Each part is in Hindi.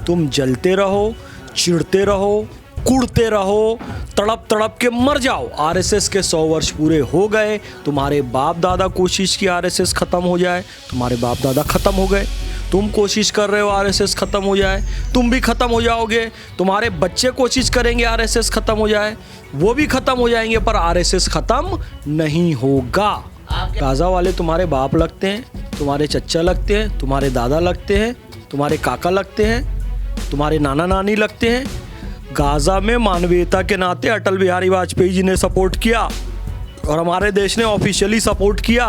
तुम जलते रहो, चिढ़ते रहो, कुड़ते रहो, तड़प तड़प के मर जाओ। आरएसएस के 100 वर्ष पूरे हो गए। तुम्हारे बाप दादा कोशिश की आरएसएस ख़त्म हो जाए, तुम्हारे बाप दादा ख़त्म हो गए। तुम कोशिश कर रहे हो आरएसएस ख़त्म हो जाए, तुम भी ख़त्म हो जाओगे। तुम्हारे बच्चे कोशिश करेंगे आरएसएस ख़त्म हो जाए, वो भी ख़त्म हो जाएंगे, पर आरएसएस ख़त्म नहीं होगा। गाज़ा वाले तुम्हारे बाप लगते हैं, तुम्हारे चच्चा लगते हैं, तुम्हारे दादा लगते हैं, तुम्हारे काका लगते हैं, तुम्हारे नाना नानी लगते हैं। गाज़ा में मानवीयता के नाते अटल बिहारी वाजपेयी जी ने सपोर्ट किया और हमारे देश ने ऑफिशियली सपोर्ट किया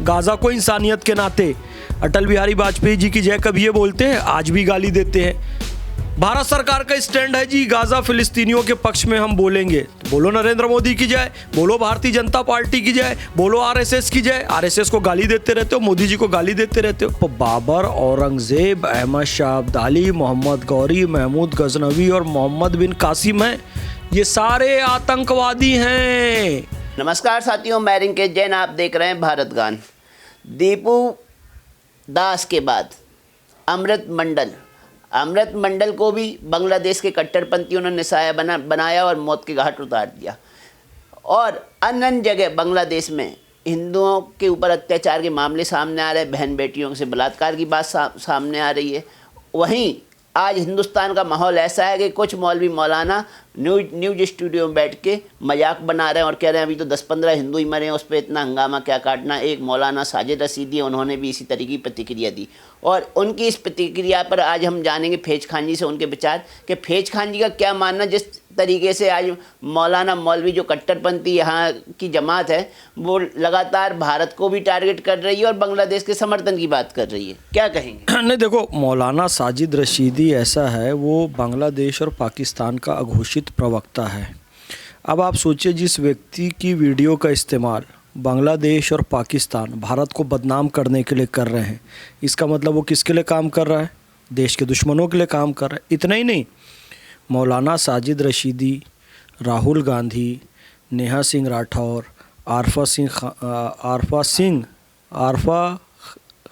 गाज़ा को इंसानियत के नाते। अटल बिहारी वाजपेयी जी की जय कभी ये बोलते हैं, आज भी गाली देते हैं। भारत सरकार का स्टैंड है जी, गाज़ा फिलिस्तीनियों के पक्ष में हम बोलेंगे। तो बोलो नरेंद्र मोदी की जय, बोलो भारतीय जनता पार्टी की जय, बोलो आरएसएस की जय। आरएसएस को गाली देते रहते हो, मोदी जी को गाली देते रहते हो। तो बाबर, औरंगजेब, अहमद शाह अब्दाली, मोहम्मद गौरी, महमूद गजनवी और मोहम्मद बिन कासिम हैं, ये सारे आतंकवादी हैं। नमस्कार साथियों, मैं रिंकेश जैन, आप देख रहे हैं भारत गान। दीपू दास के बाद अमृत मंडल को भी बांग्लादेश के कट्टरपंथियों ने निशाना बनाया और मौत के घाट उतार दिया। और अन्य जगह बांग्लादेश में हिंदुओं के ऊपर अत्याचार के मामले सामने आ रहे हैं, बहन बेटियों से बलात्कार की बात सामने आ रही है। वहीं आज हिंदुस्तान का माहौल ऐसा है कि कुछ मौलवी मौलाना न्यूज स्टूडियो में बैठ के मजाक बना रहे हैं और कह रहे हैं अभी तो 10-15 हिंदू ही मरे हैं, उस पर इतना हंगामा क्या काटना। एक मौलाना साजिद रशीदी है, उन्होंने भी इसी तरीके की प्रतिक्रिया दी और उनकी इस प्रतिक्रिया पर आज हम जानेंगे फैज़ खान जी से उनके विचार कि फैज़ खान जी का क्या मानना। जिस तरीके से आज मौलाना मौलवी जो कट्टरपंथी यहाँ की जमात है वो लगातार भारत को भी टारगेट कर रही है और बांग्लादेश के समर्थन की बात कर रही है, क्या कहेंगे? नहीं, देखो, मौलाना साजिद रशीदी ऐसा है, वो बांग्लादेश और पाकिस्तान का अघोषित प्रवक्ता है। अब आप सोचिए, जिस व्यक्ति की वीडियो का इस्तेमाल बांग्लादेश और पाकिस्तान भारत को बदनाम करने के लिए कर रहे हैं, इसका मतलब वो किसके लिए काम कर रहा है? देश के दुश्मनों के लिए काम कर रहा है। इतना ही नहीं, मौलाना साजिद रशीदी, राहुल गांधी, नेहा सिंह राठौर, आरफा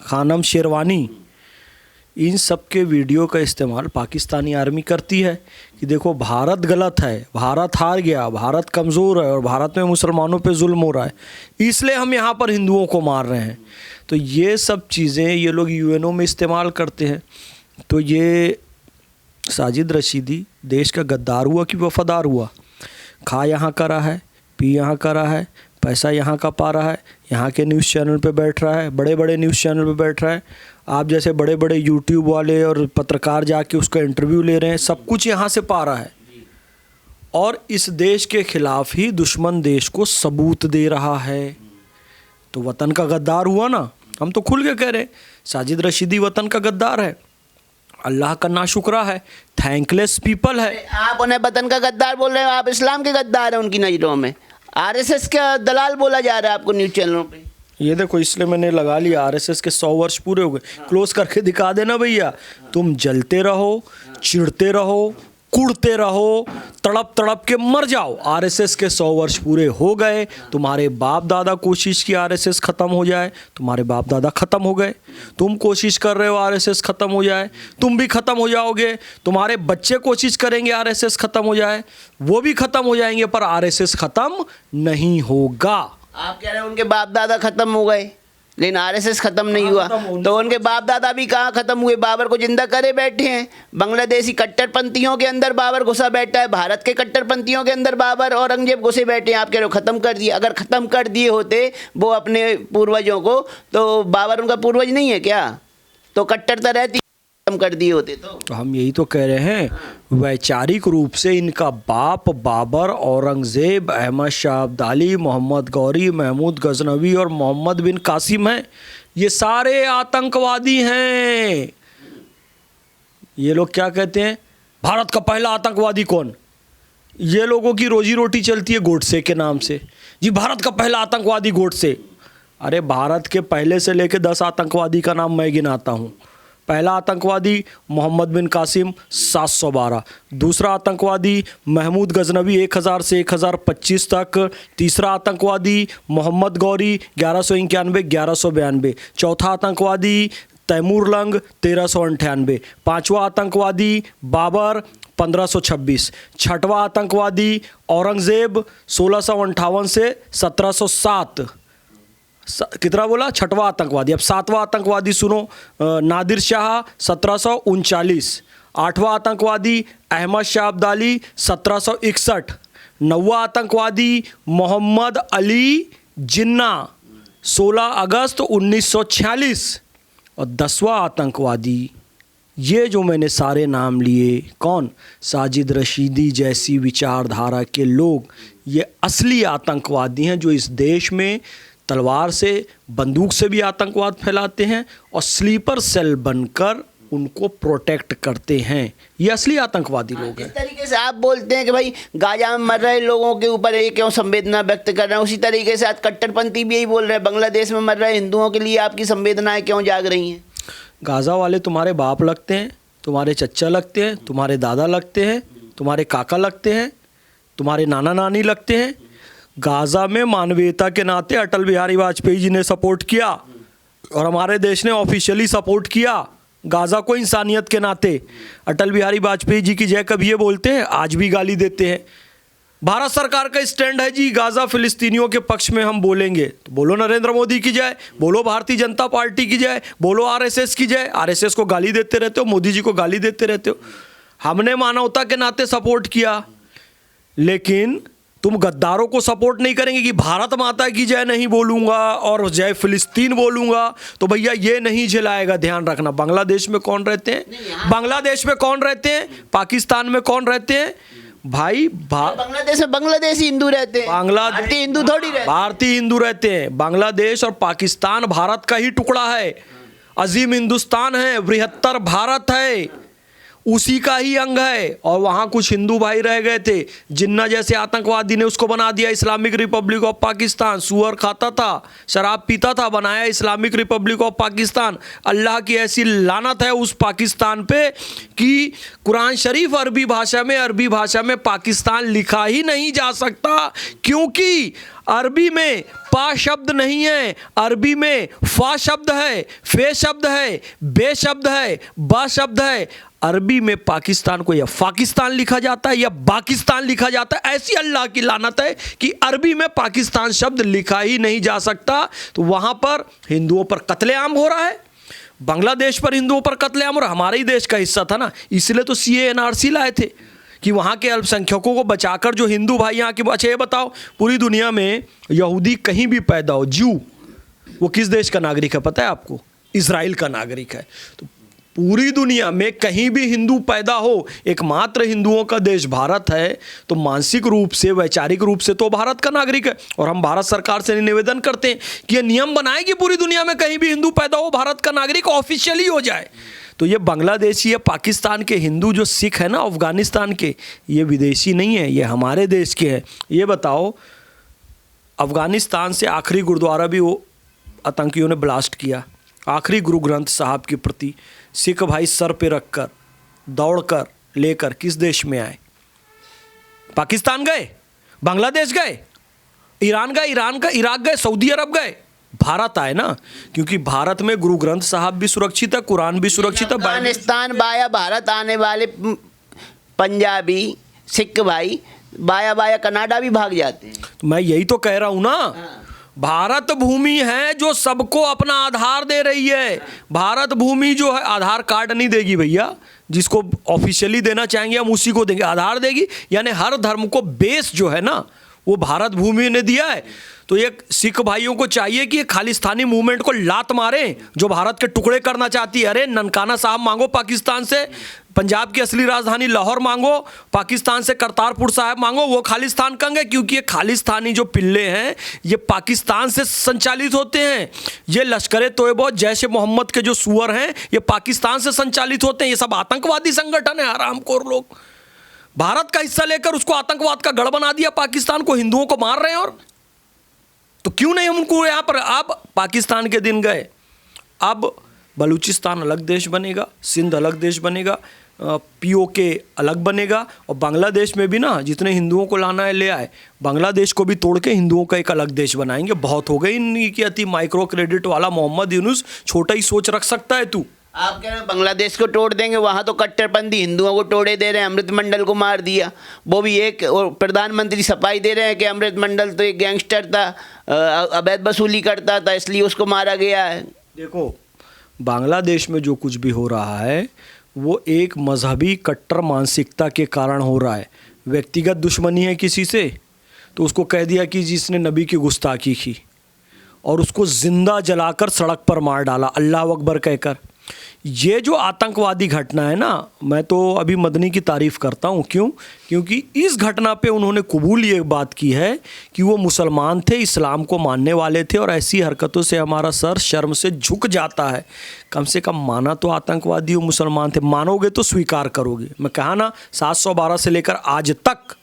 खानम शेरवानी, इन सब के वीडियो का इस्तेमाल पाकिस्तानी आर्मी करती है कि देखो भारत गलत है, भारत हार गया, भारत कमज़ोर है और भारत में मुसलमानों पे जुल्म हो रहा है, इसलिए हम यहाँ पर हिंदुओं को मार रहे हैं। तो ये सब चीज़ें ये लोग यूएनओ में इस्तेमाल करते हैं। तो ये साजिद रशीदी देश का गद्दार हुआ कि वफादार हुआ? खा यहाँ का रहा है, पी यहाँ का रहा है, पैसा यहाँ का पा रहा है, यहाँ के न्यूज़ चैनल पे बैठ रहा है, बड़े बड़े न्यूज़ चैनल पे बैठ रहा है। आप जैसे बड़े बड़े यूट्यूब वाले और पत्रकार जाके उसका इंटरव्यू ले रहे हैं, सब कुछ यहाँ से पा रहा है और इस देश के खिलाफ ही दुश्मन देश को सबूत दे रहा है। तो वतन का गद्दार हुआ ना। हम तो खुल के कह रहे हैं, साजिद रशीदी वतन का गद्दार है, अल्लाह का नाशुक्रा है, थैंकलेस पीपल है। आप उन्हें वतन का गद्दार बोल रहे हो, आप इस्लाम के गद्दार हैं उनकी नज़रों में। आरएसएस का दलाल बोला जा रहा है आपको न्यूज़ चैनलों पे। ये देखो, इसलिए मैंने लगा लिया, आरएसएस के 100 वर्ष पूरे हो गए। क्लोज करके दिखा देना भैया। तुम जलते रहो, चिढ़ते रहो, कुड़ते रहो, तड़प तड़प के मर जाओ। आरएसएस के 100 वर्ष पूरे हो गए। तुम्हारे बाप दादा कोशिश की आरएसएस ख़त्म हो जाए, तुम्हारे बाप दादा ख़त्म हो गए। तुम कोशिश कर रहे हो आरएसएस ख़त्म हो जाए, तुम भी ख़त्म हो जाओगे। तुम्हारे बच्चे कोशिश करेंगे आरएसएस ख़त्म हो जाए, वो भी ख़त्म हो जाएंगे, पर आरएसएस ख़त्म नहीं होगा। आप कह रहे हैं उनके बाप दादा खत्म हो गए लेकिन आरएसएस खत्म नहीं हुआ, तो उनके बाप दादा भी कहाँ खत्म हुए? बाबर को जिंदा करे बैठे हैं। बांग्लादेशी कट्टरपंथियों के अंदर बाबर घुसा बैठा है, भारत के कट्टरपंथियों के अंदर बाबर औरंगजेब घुसे बैठे हैं। आप कह रहे हो खत्म कर दिए। अगर खत्म कर दिए होते वो अपने पूर्वजों को, तो बाबर उनका पूर्वज नहीं है क्या? तो कट्टरता रहती कर दिए होते तो हम यही तो कह रहे हैं, वैचारिक रूप से इनका बाप बाबर, औरंगजेब, अहमद शाह अब्दाली, मोहम्मद गौरी, महमूद गजनवी और मोहम्मद बिन कासिम हैं, ये सारे आतंकवादी हैं। ये लोग क्या कहते हैं, भारत का पहला आतंकवादी कौन? ये लोगों की रोजी रोटी चलती है गोडसे के नाम से जी। भारत का पहला आतंकवादी गोडसे। अरे भारत के पहले से लेकर 10 आतंकवादी का नाम मैं गिनाता हूँ। पहला आतंकवादी मोहम्मद बिन कासिम 712, दूसरा आतंकवादी महमूद गजनवी 1000 से 1025 तक, तीसरा आतंकवादी मोहम्मद गौरी 1191-1192, चौथा आतंकवादी तैमूर लंग 1398, पांचवा आतंकवादी बाबर 1526, छठवां आतंकवादी औरंगजेब 1658 से 1707। कितना बोला? छठवां आतंकवादी। अब सातवां आतंकवादी सुनो, नादिर शाह 1739, आठवां आतंकवादी अहमद शाह अब्दाली 1761, नौवां आतंकवादी मोहम्मद अली जिन्ना 16 अगस्त 1946, और 10वां आतंकवादी ये जो मैंने सारे नाम लिए, कौन? साजिद रशीदी जैसी विचारधारा के लोग, ये असली आतंकवादी हैं जो इस देश में तलवार से, बंदूक से भी आतंकवाद फैलाते हैं और स्लीपर सेल बनकर उनको प्रोटेक्ट करते हैं। ये असली आतंकवादी लोग हैं। जिस तरीके से आप बोलते हैं कि भाई गाजा में मर रहे लोगों के ऊपर ये क्यों संवेदना व्यक्त कर रहे हैं, उसी तरीके से आज कट्टरपंथी भी यही बोल रहे हैं, बांग्लादेश में मर रहे हिंदुओं के लिए आपकी संवेदनाएं क्यों जाग रही हैं? गाज़ा वाले तुम्हारे बाप लगते हैं, तुम्हारे चच्चा लगते हैं, तुम्हारे दादा लगते हैं, तुम्हारे काका लगते हैं, तुम्हारे नाना नानी लगते हैं। गाज़ा में मानवीयता के नाते अटल बिहारी वाजपेयी जी ने सपोर्ट किया और हमारे देश ने ऑफिशियली सपोर्ट किया गाज़ा को इंसानियत के नाते। अटल बिहारी वाजपेयी जी की जय कभी ये बोलते हैं, आज भी गाली देते हैं। भारत सरकार का स्टैंड है जी गाज़ा फिलिस्तीनियों के पक्ष में हम बोलेंगे, तो बोलो नरेंद्र मोदी की जय, बोलो भारतीय जनता पार्टी की जय, बोलो आरएसएस की जय। आरएसएस को गाली देते रहते हो, मोदी जी को गाली देते रहते हो। हमने मानवता के नाते सपोर्ट किया, लेकिन तुम गद्दारों को सपोर्ट नहीं करेंगे कि भारत माता की जय नहीं बोलूंगा और जय फिलिस्तीन बोलूंगा, तो भैया ये नहीं झेलाएगा। ध्यान रखना, बांग्लादेश में कौन रहते हैं? बांग्लादेश में कौन रहते हैं? पाकिस्तान में कौन रहते हैं भाई? बांग्लादेश में बांग्लादेशी हिंदू रहते हैं, बांग्लादेश भारतीय हिंदू थोड़ी रहते हैं। भारतीय हिंदू रहते हैं। बांग्लादेश और पाकिस्तान भारत का ही टुकड़ा है, अजीम हिंदुस्तान है, बृहत्तर भारत है, उसी का ही अंग है। और वहाँ कुछ हिंदू भाई रह गए थे, जिन्ना जैसे आतंकवादी ने उसको बना दिया इस्लामिक रिपब्लिक ऑफ पाकिस्तान। सुअर खाता था, शराब पीता था, बनाया इस्लामिक रिपब्लिक ऑफ पाकिस्तान। अल्लाह की ऐसी लानत है उस पाकिस्तान पे कि कुरान शरीफ अरबी भाषा में पाकिस्तान लिखा ही नहीं जा सकता, क्योंकि अरबी में पा शब्द नहीं है, अरबी में फा शब्द है, फे शब्द है, बे शब्द है, बा शब्द है। अरबी में पाकिस्तान को या पाकिस्तान लिखा जाता है या पाकिस्तान लिखा जाता है। ऐसी अल्लाह की लानत है कि अरबी में पाकिस्तान शब्द लिखा ही नहीं जा सकता। तो वहाँ पर हिंदुओं पर कत्लेआम हो रहा है, बांग्लादेश पर हिंदुओं पर कत्लेआम हो रहा है। हमारे ही देश का हिस्सा था ना, इसलिए तो CA-NRC लाए थे कि वहाँ के अल्पसंख्यकों को बचाकर जो हिंदू भाई यहाँ के। अच्छा ये बताओ, पूरी दुनिया में यहूदी कहीं भी पैदा हो, ज्यू, वो किस देश का नागरिक है पता है आपको? इजराइल का नागरिक है। तो पूरी दुनिया में कहीं भी हिंदू पैदा हो, एकमात्र हिंदुओं का देश भारत है, तो मानसिक रूप से, वैचारिक रूप से तो भारत का नागरिक है। और हम भारत सरकार से निवेदन करते हैं कि ये नियम बनाए कि पूरी दुनिया में कहीं भी हिंदू पैदा हो, भारत का नागरिक ऑफिशियली हो जाए। तो ये बांग्लादेशी या पाकिस्तान के हिंदू जो सिख है ना, अफगानिस्तान के, ये विदेशी नहीं है, ये हमारे देश के हैं। ये बताओ, अफगानिस्तान से आखिरी गुरुद्वारा भी वो आतंकियों ने ब्लास्ट किया। आखिरी गुरु ग्रंथ साहब की प्रति सिख भाई सर पे रखकर, दौड़कर लेकर किस देश में आए? पाकिस्तान गए, बांग्लादेश गए, ईरान गए, इराक गए, सऊदी अरब गए, भारत आए ना, क्योंकि भारत में गुरु ग्रंथ साहब भी सुरक्षित है, कुरान भी सुरक्षित है। अफगानिस्तान बाया भारत आने वाले पंजाबी सिख भाई बाया बाया कनाडा भी भाग जाते हैं। मैं यही तो कह रहा हूं ना, भारत भूमि है जो सबको अपना आधार दे रही है। भारत भूमि जो है, आधार कार्ड नहीं देगी भैया, जिसको ऑफिशियली देना चाहेंगे हम उसी को देंगे, आधार देगी। यानी हर धर्म को बेस जो है ना, वो भारत भूमि ने दिया है। तो ये सिख भाइयों को चाहिए कि ये खालिस्तानी मूवमेंट को लात मारें जो भारत के टुकड़े करना चाहती है। अरे ननकाना साहब मांगो पाकिस्तान से, पंजाब की असली राजधानी लाहौर मांगो, पाकिस्तान से करतारपुर साहब मांगो, वो खालिस्तान कंगे, क्योंकि ये खालिस्तानी जो पिल्ले हैं ये पाकिस्तान से संचालित होते हैं। ये लश्कर तोयबा, जैश मोहम्मद के जो सुअर हैं ये पाकिस्तान से संचालित होते हैं। ये सब आतंकवादी संगठन है, हरामखोर लोग। भारत का हिस्सा लेकर उसको आतंकवाद का गढ़ बना दिया, पाकिस्तान को, हिंदुओं को मार रहे हैं। और तो क्यों नहीं हम उनको यहाँ पर, अब पाकिस्तान के दिन गए, अब बलूचिस्तान अलग देश बनेगा, सिंध अलग देश बनेगा, पीओके अलग बनेगा, और बांग्लादेश में भी ना जितने हिंदुओं को लाना है ले आए, बांग्लादेश को भी तोड़ के हिंदुओं का एक अलग देश बनाएंगे। बहुत हो गई इनकी अति माइक्रो क्रेडिट वाला मोहम्मद यूनुस, छोटा ही सोच रख सकता है तू। आप कह रहे हैं बांग्लादेश को तोड़ देंगे, वहाँ तो कट्टरपंथी हिंदुओं को तोड़े दे रहे हैं। अमृत मंडल को मार दिया, वो भी एक, और प्रधानमंत्री सफाई दे रहे हैं कि अमृत मंडल तो एक गैंगस्टर था, अवैध वसूली करता था, इसलिए उसको मारा गया है। देखो, बांग्लादेश में जो कुछ भी हो रहा है वो एक मजहबी कट्टर मानसिकता के कारण हो रहा है। व्यक्तिगत दुश्मनी है किसी से तो उसको कह दिया कि जिसने नबी की गुस्ताखी की, और उसको जिंदा जलाकर सड़क पर मार डाला अल्लाह अकबर कहकर। ये जो आतंकवादी घटना है ना, मैं तो अभी मदनी की तारीफ़ करता हूँ। क्यों? क्योंकि इस घटना पे उन्होंने कबूल ये बात की है कि वो मुसलमान थे, इस्लाम को मानने वाले थे, और ऐसी हरकतों से हमारा सर शर्म से झुक जाता है। कम से कम माना तो आतंकवादी वो मुसलमान थे, मानोगे तो स्वीकार करोगे। मैं कहा ना, 712 से लेकर आज तक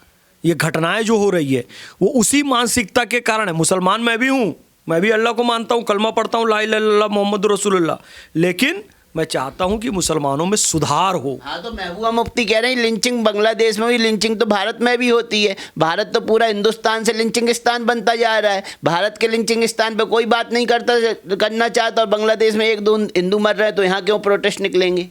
ये घटनाएं जो हो रही है वो उसी मानसिकता के कारण है। मुसलमान मैं भी हूँ, मैं भी अल्लाह को मानता हूँ, कलमा पढ़ता हूँ ला इलाहा इल्लल्लाह मोहम्मद रसूलुल्लाह, लेकिन मैं चाहता हूं कि मुसलमानों में सुधार हो। हाँ, तो महबूबा मुफ्ती कह रहे हैं लिंचिंग बांग्लादेश में भी, लिंचिंग तो भारत में भी होती है। भारत तो पूरा हिंदुस्तान से लिंचिंग स्थान बनता जा रहा है। भारत के लिंचिंग स्थान पे कोई बात नहीं करना चाहता, और बांग्लादेश में एक दो हिंदू मर रहे हैं तो यहाँ क्यों प्रोटेस्ट निकलेंगे?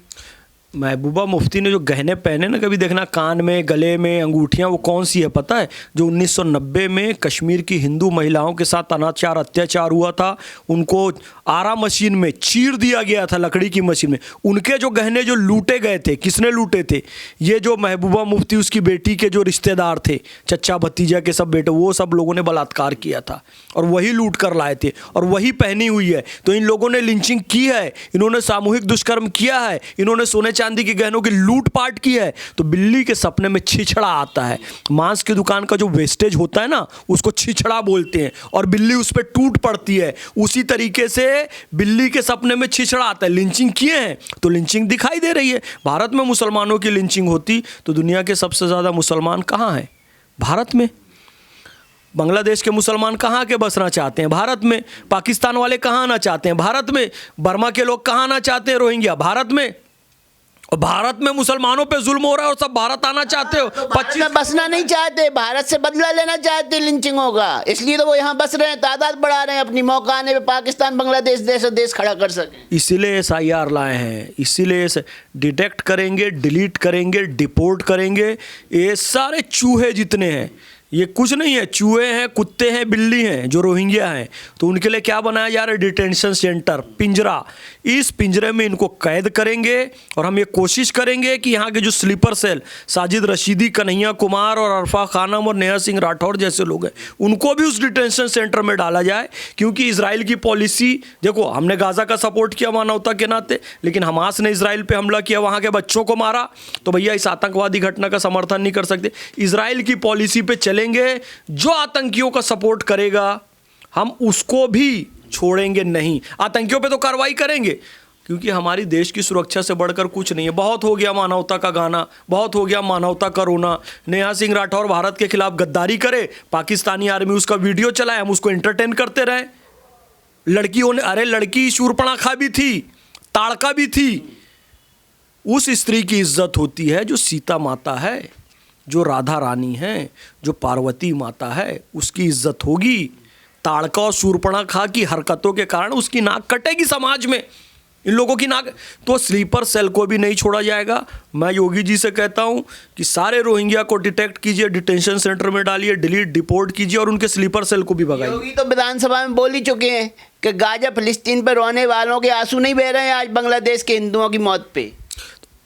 महबूबा मुफ्ती ने जो गहने पहने ना, कभी देखना कान में, गले में, अंगूठियाँ, वो कौन सी है पता है? जो 1990 में कश्मीर की हिंदू महिलाओं के साथ अनाचार अत्याचार हुआ था, उनको आरा मशीन में चीर दिया गया था, लकड़ी की मशीन में। उनके जो गहने जो लूटे गए थे, किसने लूटे थे? ये जो महबूबा मुफ्ती उसकी बेटी के जो रिश्तेदार थे, चचा भतीजा के सब बेटे, वो सब लोगों ने बलात्कार किया था और वही लूट कर लाए थे और वही पहनी हुई है। तो इन लोगों ने लिंचिंग की है, इन्होंने सामूहिक दुष्कर्म किया है, इन्होंने सोने चांदी के गहनों की लूटपाट की है। तो बिल्ली के सपने में छिछड़ा आता है। मांस की दुकान का जो वेस्टेज होता है ना, उसको छिछड़ा बोलते हैं, और बिल्ली उस पर टूट पड़ती है। उसी तरीके से बिल्ली के सपने में छिछड़ा आता है। लिंचिंग किए हैं तो लिंचिंग दिखाई दे रही है। भारत में मुसलमानों की लिंचिंग होती तो दुनिया के सबसे ज़्यादा मुसलमान कहाँ हैं? भारत में। बांग्लादेश के मुसलमान कहाँ के बसना चाहते हैं? भारत में। पाकिस्तान वाले कहाँ आना चाहते हैं? भारत में। बर्मा के लोग कहाँ आना चाहते हैं? रोहिंग्या। भारत में। और भारत में मुसलमानों पे जुल्म हो रहा है और सब भारत आना चाहते हो। 25 में बसना नहीं चाहते, भारत से बदला लेना चाहते लिंचिंग होगा, इसलिए तो वो यहाँ बस रहे हैं, तादाद बढ़ा रहे हैं अपनी, मौका आने पे पाकिस्तान बांग्लादेश जैसा देश खड़ा कर सके। इसीलिए SIR लाए हैं, इसीलिए डिटेक्ट करेंगे, डिलीट करेंगे, डिपोर्ट करेंगे। ये सारे चूहे जितने हैं, ये कुछ नहीं है, चूहे हैं, कुत्ते हैं, बिल्ली हैं जो रोहिंग्या हैं। तो उनके लिए क्या बनाया जा रहा है? डिटेंशन सेंटर, पिंजरा। इस पिंजरे में इनको कैद करेंगे और हम ये कोशिश करेंगे कि यहाँ के जो स्लीपर सेल, साजिद रशीदी, कन्हैया कुमार और अरफा खानम और नेहा सिंह राठौर जैसे लोग हैं, उनको भी उस डिटेंशन सेंटर में डाला जाए। क्योंकि इजराइल की पॉलिसी, देखो, हमने गाज़ा का सपोर्ट किया मानवता के नाते, लेकिन हमास ने इजराइल पे हमला किया, वहाँ के बच्चों को मारा। तो भैया इस आतंकवादी घटना का समर्थन नहीं कर सकते। इजराइल की पॉलिसी पे चलेंगे, जो आतंकियों का सपोर्ट करेगा हम उसको भी छोड़ेंगे नहीं। आतंकियों पे तो कार्रवाई करेंगे, क्योंकि हमारी देश की सुरक्षा से बढ़कर कुछ नहीं है। बहुत हो गया मानवता का गाना, बहुत हो गया मानवता का रोना। नेहा सिंह राठौर भारत के खिलाफ गद्दारी करे, पाकिस्तानी आर्मी उसका वीडियो चलाए, हम उसको एंटरटेन करते रहे। लड़कियों ने, अरे लड़की शूर्पणखा भी थी, ताड़का भी थी। उस स्त्री की इज्जत होती है जो सीता माता है, जो राधा रानी है, जो पार्वती माता है, उसकी इज्जत होगी। ताड़का और शूर्पणखा की हरकतों के कारण उसकी नाक कटेगी समाज में, इन लोगों की नाक। तो स्लीपर सेल को भी नहीं छोड़ा जाएगा। मैं योगी जी से कहता हूं कि सारे रोहिंग्या को डिटेक्ट कीजिए, डिटेंशन सेंटर में डालिए, डिलीट डिपोर्ट कीजिए और उनके स्लीपर सेल को भी भगाइए। योगी तो विधानसभा में बोल ही चुके हैं कि गाजा फिलिस्तीन पर रोने वालों के आंसू नहीं बह रहे हैं आज बांग्लादेश के हिंदुओं की मौत पे।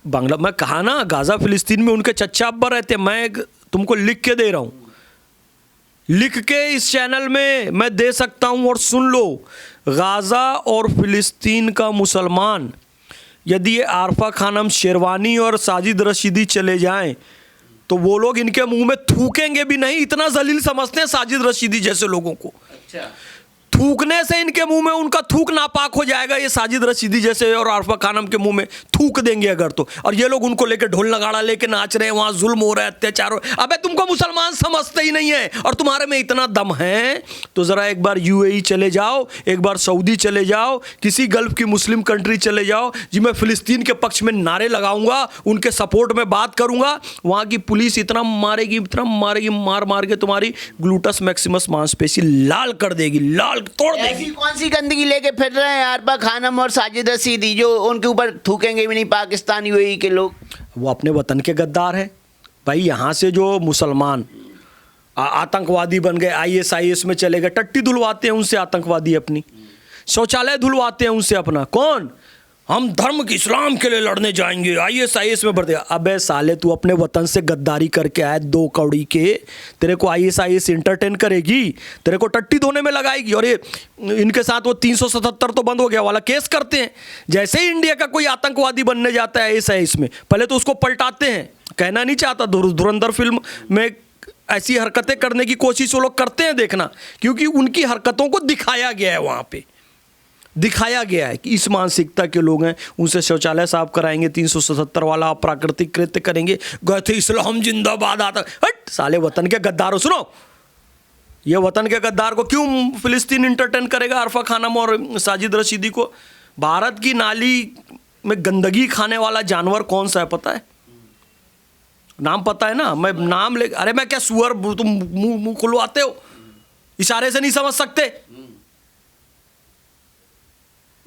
मैं कहा ना, गाज़ा फिलिस्तीन में उनके चच्चा अब्बा रहते हैं। मैं तुमको लिख के दे रहा हूँ, लिख के इस चैनल में मैं दे सकता हूँ, और सुन लो। गाज़ा और फिलिस्तीन का मुसलमान, यदि ये आरफा खानम शेरवानी और साजिद रशीदी चले जाएं तो वो लोग इनके मुंह में थूकेंगे भी नहीं, इतना जलील समझते हैं साजिद रशीदी जैसे लोगों को। अच्छा। थूकने से इनके मुंह में उनका थूक नापाक हो जाएगा, ये साजिद रशीदी जैसे और आरफा खानम के मुंह में थूक देंगे अगर तो। और ये लोग उनको लेके ढोल नगाड़ा लेके नाच रहे हैं, वहां जुल्म हो रहा है, अत्याचार हो रहा है। अबे तुमको मुसलमान समझते ही नहीं है, और तुम्हारे में इतना दम है तो जरा एक बार यूएई चले जाओ, एक बार सऊदी चले जाओ, किसी गल्फ की मुस्लिम कंट्री चले जाओ जी, मैं फिलिस्तीन के पक्ष में नारे लगाऊंगा, उनके सपोर्ट में बात करूंगा, वहां की पुलिस इतना मारेगी, मार मार के तुम्हारी ग्लूटस मैक्सिमस मांसपेशी लाल कर देगी, लाल तोड़ देगी। ऐसी कौन सी गंदगी लेके फिर रहे हैं आरफा खानम और साजिद रशीदी जो उनके ऊपर थूकेंगे भी नहीं पाकिस्तान यूएई के लोग? वो अपने वतन के गद्दार हैं भाई। यहाँ से जो मुसलमान आतंकवादी बन गए, ISIS में चले गए, टट्टी धुलवाते हैं उनसे आतंकवादी, अपनी शौचालय धुलवाते हैं उनसे अपना। कौन? हम धर्म के इस्लाम के लिए लड़ने जाएंगे, ISIS में बढ़ते। अबे साले तू अपने वतन से गद्दारी करके आए 2 कौड़ी के, तेरे को ISIS इंटरटेन करेगी, तेरे को टट्टी धोने में लगाएगी। और ये इनके साथ वो 377 तो बंद हो गया वाला केस करते हैं। जैसे ही इंडिया का कोई आतंकवादी बनने जाता है ISIS में, पहले तो उसको पलटाते हैं। कहना नहीं चाहता, धुरंधर फिल्म में ऐसी हरकतें करने की कोशिश वो लोग करते हैं, देखना, क्योंकि उनकी हरकतों को दिखाया गया है, वहाँ पे दिखाया गया है कि इस मानसिकता के लोग हैं, उनसे शौचालय साफ कराएंगे, 377 वाला अप्राकृतिक कृत्य करेंगे, गए थे इस्लाम जिंदाबाद आता। हट साले वतन के गद्दारों, सुनो, ये वतन के गद्दार को क्यों फिलिस्तीन इंटरटेन करेगा, आरफा खानम और साजिद रशीदी को? भारत की नाली में गंदगी खाने वाला जानवर कौन सा है पता है? नाम पता है ना? मैं नाम ले, अरे मैं क्या सुअर, तुम मुंह खुलवाते हो, इशारे से नहीं समझ सकते?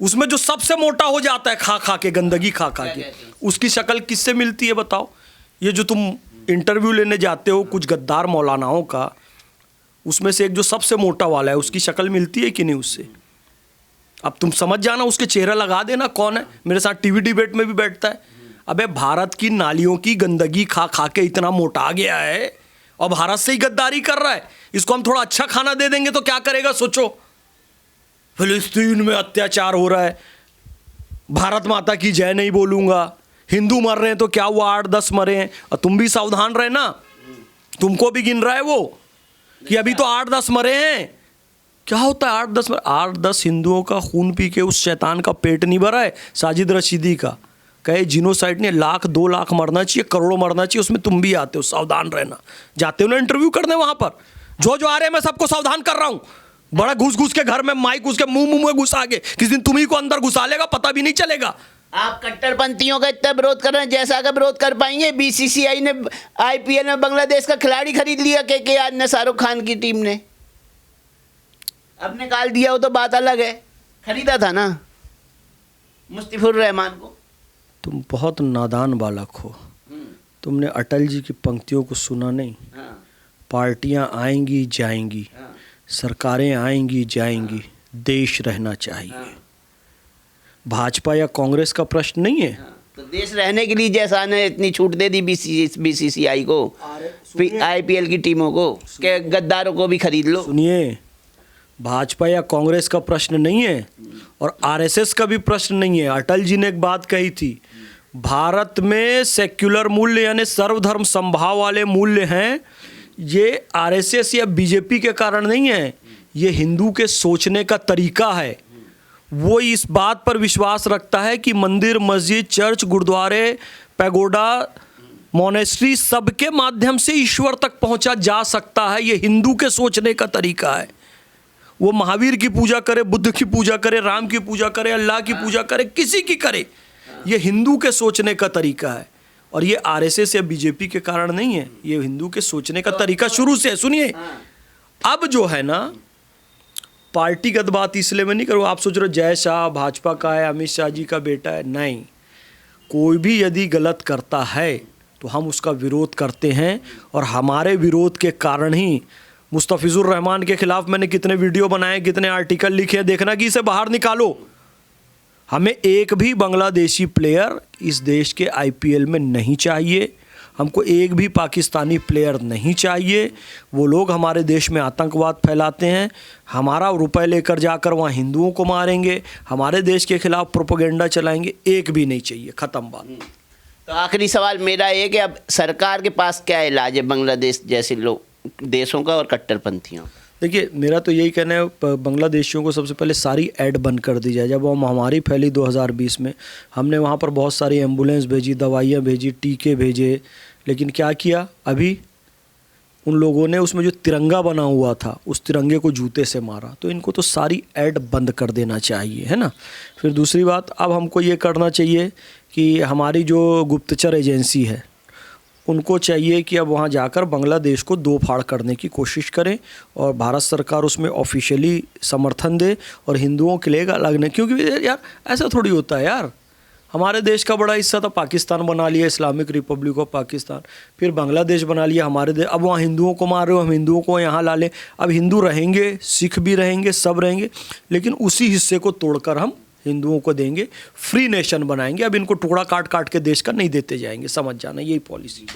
उसमें जो सबसे मोटा हो जाता है खा खा के, गंदगी खा खा के, उसकी शक्ल किससे मिलती है बताओ? ये जो तुम इंटरव्यू लेने जाते हो कुछ गद्दार मौलानाओं का, उसमें से एक जो सबसे मोटा वाला है, उसकी शक्ल मिलती है कि नहीं उससे? अब तुम समझ जाना, उसके चेहरा लगा देना कौन है। मेरे साथ टीवी डिबेट में भी बैठता है। अबे भारत की नालियों की गंदगी खा खा के इतना मोटा गया है और भारत से ही गद्दारी कर रहा है। इसको हम थोड़ा अच्छा खाना दे देंगे तो क्या करेगा सोचो? फिलिस्तीन में अत्याचार हो रहा है, भारत माता की जय नहीं बोलूंगा, हिंदू मर रहे हैं तो क्या हुआ, 8-10 मरे हैं, और तुम भी सावधान रहे ना, तुमको भी गिन रहा है वो कि अभी तो 8-10 मरे हैं। क्या होता है 8-10 हिंदुओं का खून पी के उस शैतान का पेट नहीं भरा है साजिद रशीदी का? कहे जिनोसाइड ने 1-2 लाख मरना चाहिए, करोड़ों मरना चाहिए, उसमें तुम भी आते हो, सावधान रहना। जाते हो ना इंटरव्यू करने वहां पर, जो आ रहे हैं मैं सबको सावधान कर रहा हूं। बड़ा घुस के घर में माइक उसके मुंह में घुसा के किस दिन तुम्ही को अंदर घुसा लेगा, पता भी नहीं चलेगा। आप कट्टरपंथियों का इतना विरोध कर रहे हैं, जैसा का विरोध कर पाएंगे? BCCI ने IPL में बांग्लादेश का खिलाड़ी खरीद लिया KKR ने, शाहरुख खान की टीम ने। अब निकाल दिया हो तो बात अलग है, खरीदा था ना मुस्तफिजुर रहमान को। तुम बहुत नादान बालक हो, तुमने अटल जी की पंक्तियों को सुना नहीं? पार्टियां आएंगी जाएंगी, सरकारें आएंगी जाएंगी, देश रहना चाहिए। भाजपा या कांग्रेस का प्रश्न नहीं है। तो देश रहने के लिए जैसा ने इतनी छूट दे दी BCCI को, IPL की टीमों को, के गद्दारों को भी खरीद लो। सुनिए, भाजपा या कांग्रेस का प्रश्न नहीं है और RSS का भी प्रश्न नहीं है। अटल जी ने एक बात कही थी, भारत में सेक्युलर मूल्य यानी सर्वधर्म समभाव वाले मूल्य हैं, ये RSS या BJP के कारण नहीं है, ये हिंदू के सोचने का तरीका है। वो इस बात पर विश्वास रखता है कि मंदिर, मस्जिद, चर्च, गुरुद्वारे, पैगोडा, मोनेस्ट्री, सबके माध्यम से ईश्वर तक पहुंचा जा सकता है। ये हिंदू के सोचने का तरीका है। वो महावीर की पूजा करे, बुद्ध की पूजा करे, राम की पूजा करे, अल्लाह की पूजा करे, किसी की करे, ये हिंदू के सोचने का तरीका है। और ये RSS या BJP के कारण नहीं है, ये हिंदू के सोचने का तरीका शुरू से है। सुनिए, अब जो है ना, पार्टीगत बात इसलिए मैं नहीं करूँ, आप सोच रहे हो जय शाह भाजपा का है, अमित शाह जी का बेटा है, नहीं। कोई भी यदि गलत करता है तो हम उसका विरोध करते हैं, और हमारे विरोध के कारण ही मुस्तफिजुर रहमान के खिलाफ मैंने कितने वीडियो बनाए, कितने आर्टिकल लिखे, देखना कि इसे बाहर निकालो। हमें एक भी बांग्लादेशी प्लेयर इस देश के IPL में नहीं चाहिए, हमको एक भी पाकिस्तानी प्लेयर नहीं चाहिए। वो लोग हमारे देश में आतंकवाद फैलाते हैं, हमारा रुपए लेकर जाकर वहाँ हिंदुओं को मारेंगे, हमारे देश के खिलाफ प्रोपेगेंडा चलाएंगे, एक भी नहीं चाहिए, ख़त्म बात। तो आखिरी सवाल मेरा ये कि अब सरकार के पास क्या इलाज है बांग्लादेश जैसे लोग देशों का और कट्टरपंथियों? देखिए मेरा तो यही कहना है, बांग्लादेशियों को सबसे पहले सारी ऐड बंद कर दी जाए। जब वो महामारी फैली 2020 में, हमने वहाँ पर बहुत सारी एम्बुलेंस भेजी, दवाइयाँ भेजी, टीके भेजे, लेकिन क्या किया? अभी उन लोगों ने उसमें जो तिरंगा बना हुआ था उस तिरंगे को जूते से मारा। तो इनको तो सारी ऐड बंद कर देना चाहिए, है ना। फिर दूसरी बात, अब हमको ये करना चाहिए कि हमारी जो गुप्तचर एजेंसी है उनको चाहिए कि अब वहाँ जाकर बांग्लादेश को दो फाड़ करने की कोशिश करें और भारत सरकार उसमें ऑफिशियली समर्थन दे और हिंदुओं के लिए अलग नहीं। क्योंकि यार ऐसा थोड़ी होता है यार, हमारे देश का बड़ा हिस्सा था पाकिस्तान बना लिया, इस्लामिक रिपब्लिक ऑफ पाकिस्तान, फिर बांग्लादेश बना लिया हमारे देश। अब वहाँ हिंदुओं को मार रहे हो, हम हिंदुओं को यहाँ ला लें। अब हिंदू रहेंगे, सिख भी रहेंगे, सब रहेंगे, लेकिन उसी हिस्से को तोड़कर हम हिंदुओं को देंगे, फ्री नेशन बनाएंगे। अब इनको टुकड़ा काट काट के देश का नहीं देते जाएंगे, समझ जाना, यही पॉलिसी है।